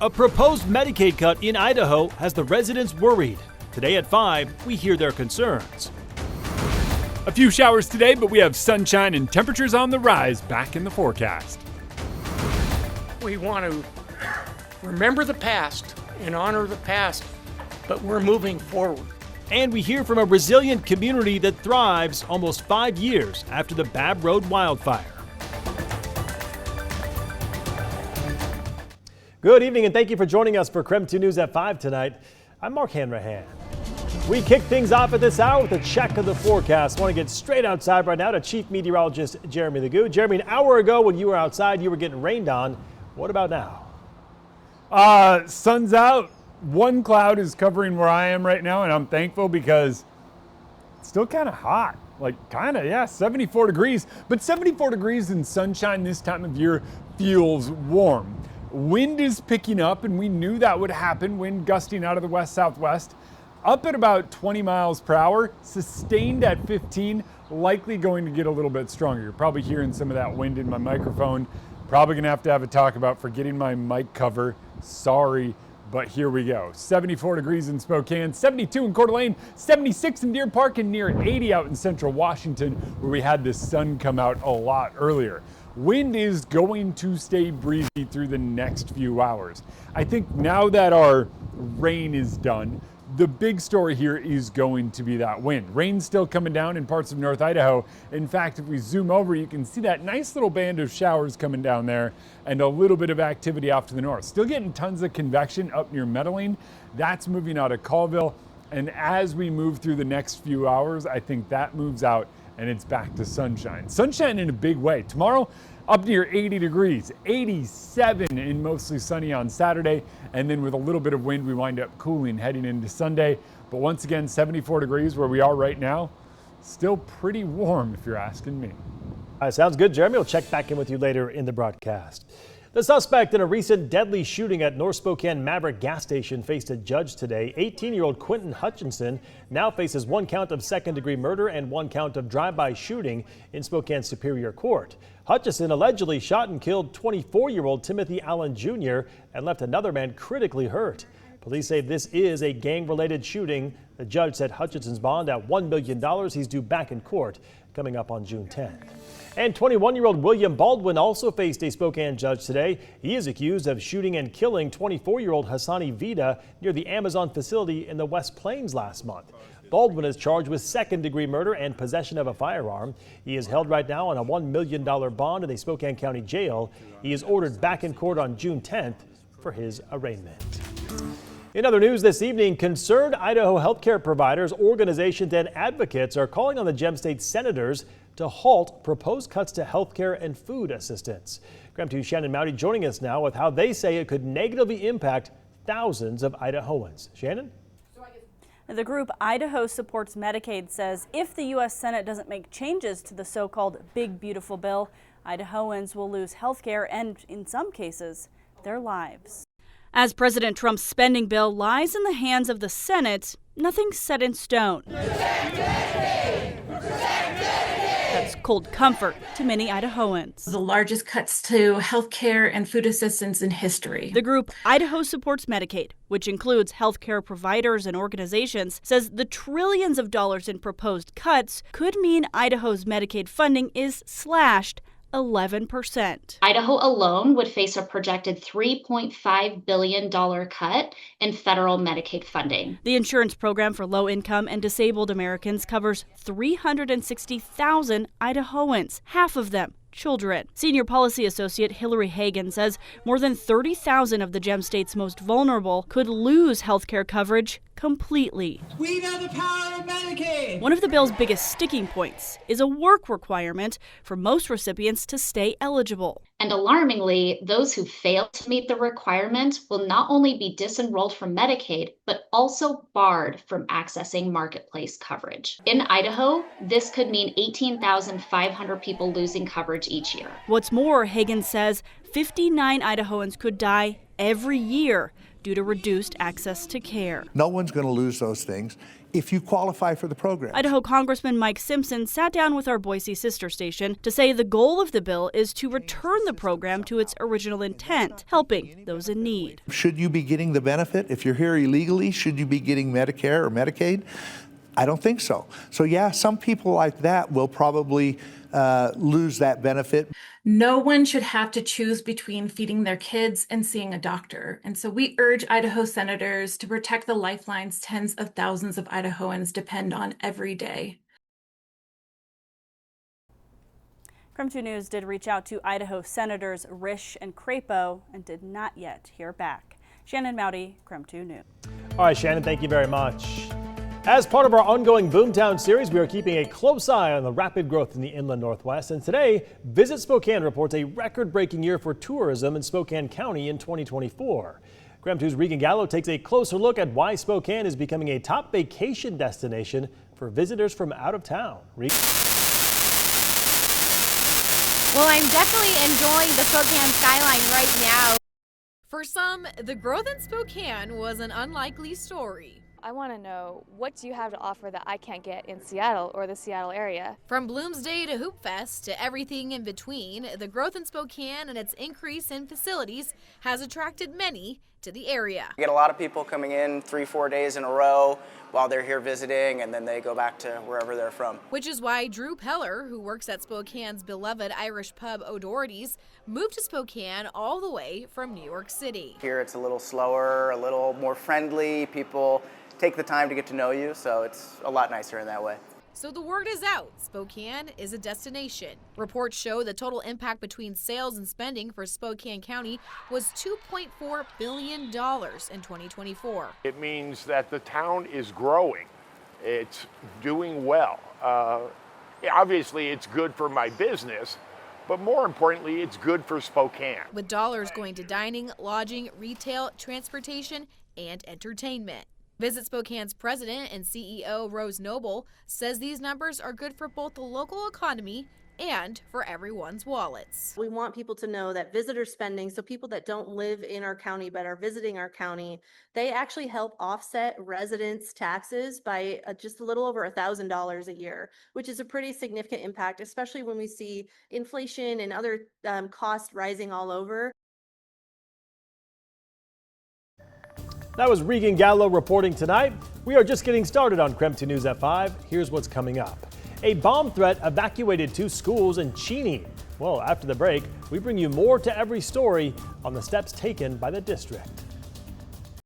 A proposed Medicaid cut in Idaho has the residents worried. Today at 5, we hear their concerns. A few showers today, but we have sunshine and temperatures on the rise back in the forecast. We want to remember the past and honor the past, but we're moving forward. And we hear from a resilient community that thrives almost 5 years after the Babb Road wildfire. Good evening and thank you for joining us for KREM 2 News at 5 tonight. I'm Mark Hanrahan. We kick things off at this hour with a check of the forecast. I want to get straight outside right now to Chief Meteorologist Jeremy Legoo. Jeremy, an hour ago when you were outside, you were getting rained on. What about now? Sun's out. One cloud is covering where I am right now, and I'm thankful because it's still kind of hot. 74 degrees. But 74 degrees and sunshine this time of year feels warm. Wind is picking up, and we knew that would happen. Wind gusting out of the west-southwest, up at about 20 miles per hour, sustained at 15, likely going to get a little bit stronger. You're probably hearing some of that wind in my microphone. Probably gonna have to have a talk about forgetting my mic cover. Sorry, but here we go. 74 degrees in Spokane, 72 in Coeur d'Alene, 76 in Deer Park, and near 80 out in central Washington, where we had the sun come out a lot earlier. Wind is going to stay breezy through the next few hours. I think now that our rain is done, the big story here is going to be that wind. Rain's still coming down in parts of North Idaho. In fact, if we zoom over, you can see that nice little band of showers coming down there and a little bit of activity off to the north. Still getting tons of convection up near Medellin. That's moving out of Colville. And as we move through the next few hours, I think that moves out and it's back to sunshine. Sunshine in a big way. Tomorrow, up near 80 degrees, 87 and mostly sunny on Saturday. And then with a little bit of wind, we wind up cooling heading into Sunday. But once again, 74 degrees where we are right now. Still pretty warm if you're asking me. All right, sounds good, Jeremy. We'll check back in with you later in the broadcast. The suspect in a recent deadly shooting at North Spokane Maverick gas station faced a judge today. 18-year-old Quentin Hutchinson now faces 1 count of second-degree murder and 1 count of drive-by shooting in Spokane Superior Court. Hutchinson allegedly shot and killed 24-year-old Timothy Allen Jr. and left another man critically hurt. Police say this is a gang-related shooting. The judge set Hutchinson's bond at $1 million. He's due back in court coming up on June 10th. And 21-year-old William Baldwin also faced a Spokane judge today. He is accused of shooting and killing 24-year-old Hassani Vida near the Amazon facility in the West Plains last month. Baldwin is charged with second-degree murder and possession of a firearm. He is held right now on a $1 million bond in a Spokane County jail. He is ordered back in court on June 10th for his arraignment. In other news this evening, concerned Idaho healthcare providers, organizations, and advocates are calling on the Gem State senators to halt proposed cuts to healthcare and food assistance. KREM 2's Shannon Mowdy joining us now with how they say it could negatively impact thousands of Idahoans. Shannon? The group Idaho Supports Medicaid says if the U.S. Senate doesn't make changes to the so-called Big Beautiful Bill, Idahoans will lose health care and, in some cases, their lives. As President Trump's spending bill lies in the hands of the Senate, nothing's set in stone. That's cold comfort to many Idahoans. The largest cuts to health care and food assistance in history. The group Idaho Supports Medicaid, which includes healthcare providers and organizations, says the trillions of dollars in proposed cuts could mean Idaho's Medicaid funding is slashed 11%. Idaho alone would face a projected $3.5 billion cut in federal Medicaid funding. The insurance program for low-income and disabled Americans covers 360,000 Idahoans, half of them children. Senior policy associate Hillary Hagan says more than 30,000 of the Gem State's most vulnerable could lose health care coverage completely. We know the power of Medicaid. One of the bill's biggest sticking points is a work requirement for most recipients to stay eligible. And alarmingly, those who fail to meet the requirement will not only be disenrolled from Medicaid, but also barred from accessing marketplace coverage. In Idaho, this could mean 18,500 people losing coverage each year. What's more, Hagan says 59 Idahoans could die every year due to reduced access to care. No one's going to lose those things. if you qualify for the program. Idaho Congressman Mike Simpson sat down with our Boise sister station to say the goal of the bill is to return the program to its original intent, helping those in need. Should you be getting the benefit? If you're here illegally, should you be getting Medicare or Medicaid? I don't think so. So yeah, some people like that will probably lose that benefit. No one should have to choose between feeding their kids and seeing a doctor. And so we urge Idaho senators to protect the lifelines tens of thousands of Idahoans depend on every day. KREM 2 News did reach out to Idaho Senators Risch and Crapo and did not yet hear back. Shannon Mowdy, KREM 2 News. All right, Shannon, thank you very much. As part of our ongoing Boomtown series, we are keeping a close eye on the rapid growth in the inland Northwest. And today, Visit Spokane reports a record-breaking year for tourism in Spokane County in 2024. KREM 2's Regan Gallo takes a closer look at why Spokane is becoming a top vacation destination for visitors from out of town. Regan? Well, I'm definitely enjoying the Spokane skyline right now. For some, the growth in Spokane was an unlikely story. I want to know, what do you have to offer that I can't get in Seattle or the Seattle area? From Bloomsday to Hoop Fest to everything in between, the growth in Spokane and its increase in facilities has attracted many to the area. We get a lot of people coming in 3-4 days in a row while they're here visiting, and then they go back to wherever they're from. Which is why Drew Peller, who works at Spokane's beloved Irish pub O'Doherty's, moved to Spokane all the way from New York City. Here it's a little slower, a little more friendly. People take the time to get to know you, so it's a lot nicer in that way. So the word is out. Spokane is a destination. Reports show the total impact between sales and spending for Spokane County was $2.4 billion in 2024. It means that the town is growing. It's doing well. Obviously, it's good for my business, but more importantly, it's good for Spokane. With dollars going to dining, lodging, retail, transportation, and entertainment. Visit Spokane's president and CEO Rose Noble says these numbers are good for both the local economy and for everyone's wallets. We want people to know that visitor spending, so people that don't live in our county but are visiting our county, they actually help offset residents' taxes by just a little over $1,000 a year, which is a pretty significant impact, especially when we see inflation and other costs rising all over. That was Regan Gallo reporting tonight. We are just getting started on KREM 2 News at 5. Here's what's coming up. A bomb threat evacuated 2 schools in Cheney. Well, after the break, we bring you more to every story on the steps taken by the district.